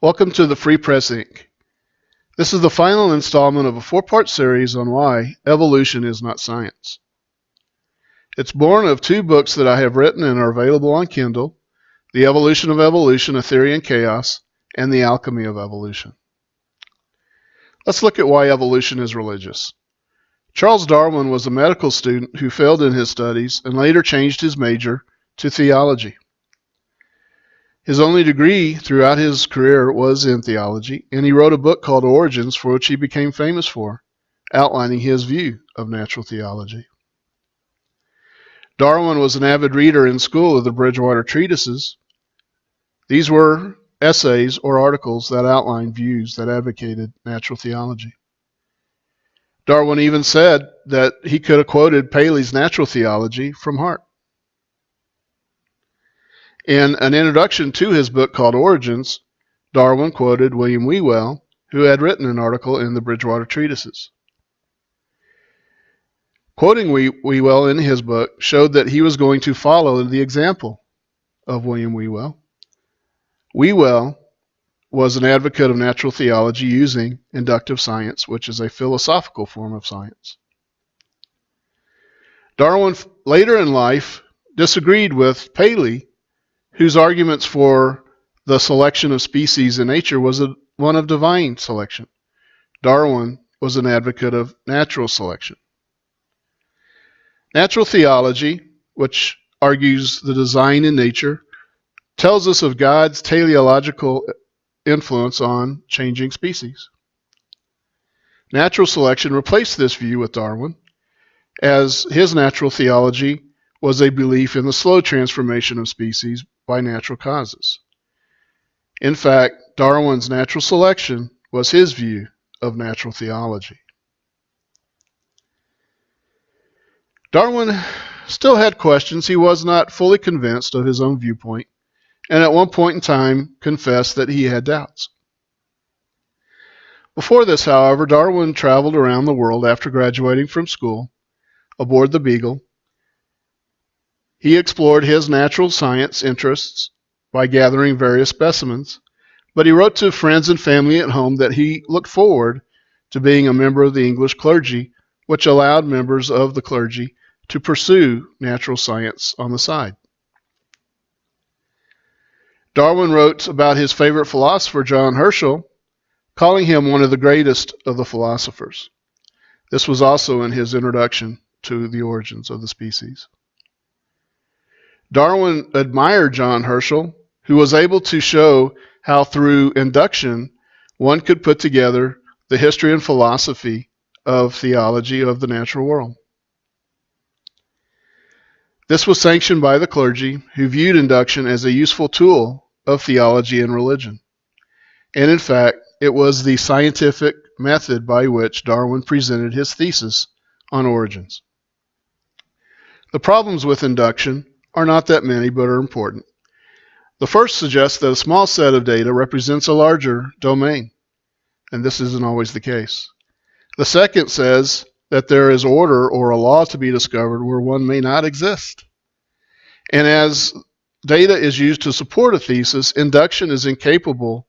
Welcome to the Free Press Inc. This is the final installment of a four-part series on why evolution is not science. It's born of two books that I have written and are available on Kindle, The Evolution of Evolution, A Theory in Chaos, and The Alchemy of Evolution. Let's look at why evolution is religious. Charles Darwin was a medical student who failed in his studies and later changed his major to theology. His only degree throughout his career was in theology, and he wrote a book called Origins, for which he became famous for, outlining his view of natural theology. Darwin was an avid reader in school of the Bridgewater Treatises. These were essays or articles that outlined views that advocated natural theology. Darwin even said that he could have quoted Paley's Natural Theology from heart. In an introduction to his book called Origins, Darwin quoted William Whewell, who had written an article in the Bridgewater Treatises. Quoting Whewell in his book showed that he was going to follow the example of William Whewell. Whewell was an advocate of natural theology using inductive science, which is a philosophical form of science. Darwin later in life disagreed with Paley, whose arguments for the selection of species in nature was one of divine selection. Darwin was an advocate of natural selection. Natural theology, which argues the design in nature, tells us of God's teleological influence on changing species. Natural selection replaced this view with Darwin, as his natural theology was a belief in the slow transformation of species by natural causes. In fact, Darwin's natural selection was his view of natural theology. Darwin still had questions. He was not fully convinced of his own viewpoint, and at one point in time confessed that he had doubts. Before this, however, Darwin traveled around the world after graduating from school aboard the Beagle. He explored his natural science interests by gathering various specimens, but he wrote to friends and family at home that he looked forward to being a member of the English clergy, which allowed members of the clergy to pursue natural science on the side. Darwin wrote about his favorite philosopher, John Herschel, calling him one of the greatest of the philosophers. This was also in his introduction to The Origins of the Species. Darwin admired John Herschel, who was able to show how through induction one could put together the history and philosophy of theology of the natural world. This was sanctioned by the clergy, who viewed induction as a useful tool of theology and religion. And in fact, it was the scientific method by which Darwin presented his thesis on origins. The problems with induction are not that many, but are important. The first suggests that a small set of data represents a larger domain, and this isn't always the case. The second says that there is order or a law to be discovered where one may not exist. And as data is used to support a thesis, induction is incapable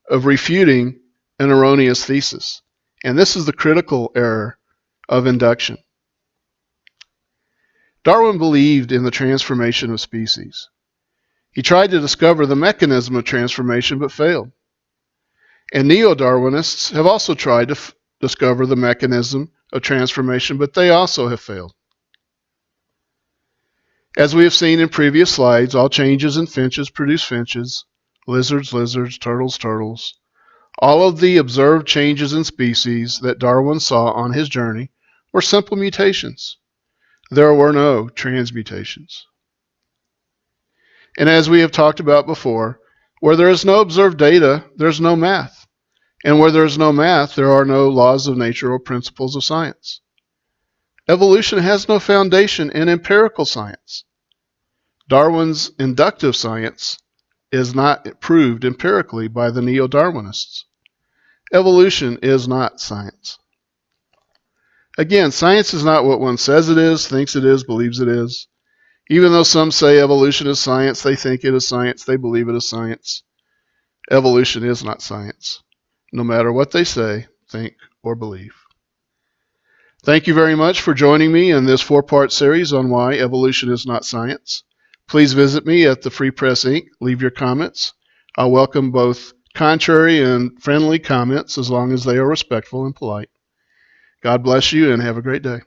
of refuting an erroneous thesis. And this is the critical error of induction. Darwin believed in the transformation of species. He tried to discover the mechanism of transformation but failed. And neo-Darwinists have also tried to discover the mechanism of transformation, but they also have failed. As we have seen in previous slides, all changes in finches produce finches, lizards, lizards, turtles, turtles. All of the observed changes in species that Darwin saw on his journey were simple mutations. There were no transmutations. And as we have talked about before, where there is no observed data, there's no math. And where there is no math, there are no laws of nature or principles of science. Evolution has no foundation in empirical science. Darwin's inductive science is not proved empirically by the neo-Darwinists. Evolution is not science. Again, science is not what one says it is, thinks it is, believes it is. Even though some say evolution is science, they think it is science, they believe it is science. Evolution is not science, no matter what they say, think, or believe. Thank you very much for joining me in this 4-part series on why evolution is not science. Please visit me at the Free Press Inc. Leave your comments. I'll welcome both contrary and friendly comments as long as they are respectful and polite. God bless you and have a great day.